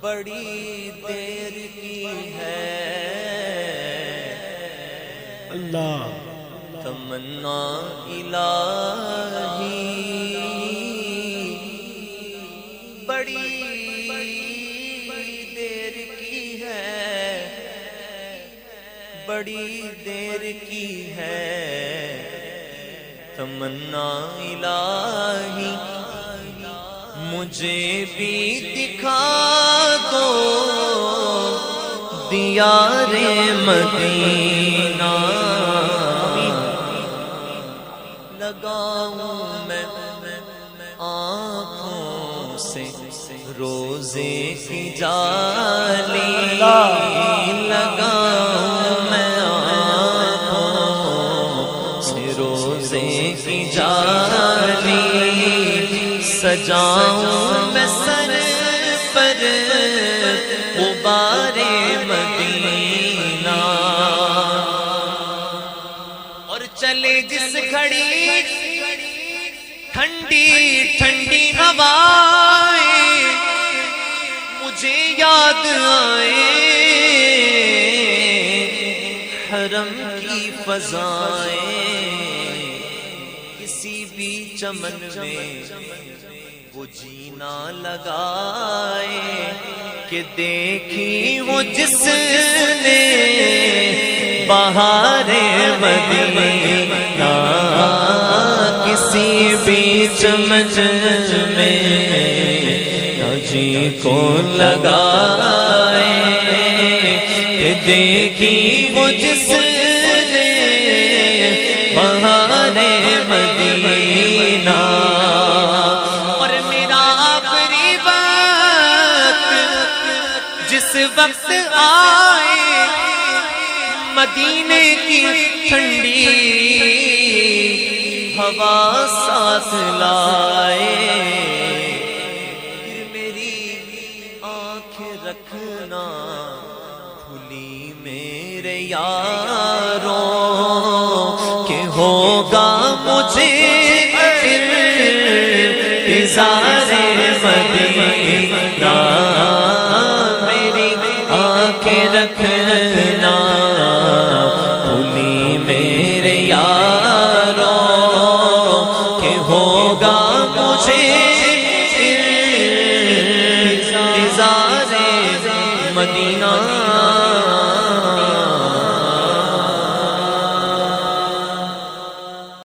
بڑی دیر کی ہے اللہ تمنا الہی، بڑی دیر کی ہے، بڑی دیر کی ہے تمنا الہی، مجھے بھی دکھا دو دیار مدینہ، لگاؤں میں آنکھوں سے روزے کی جالی، لگاؤں میں آنکھوں سے روزے کی جالی، سجاؤں میں سر پر غبار مدینہ، اور چلے جس گھڑی ٹھنڈی ٹھنڈی ہوائیں، مجھے یاد آئے حرم کی فضائیں، کسی بھی چمن میں وہ جینا لگائے کہ دیکھی وہ جس نے بہار مدینہ، کسی بھی چمن میں جی کو لگائے کہ دیکھی وہ جس نے بہار مدینہ، اور میرا آخری وقت جس وقت آئے مدینے کی ٹھنڈی ہوا ساتھ لائے، پھر میری آنکھ رکھنا کھلی میرے یاروں کہ ہوگا مجھے انتظار مدینہ، میری آنکھیں رکھنا کھلی میرے یاروں کہ ہوگا مجھے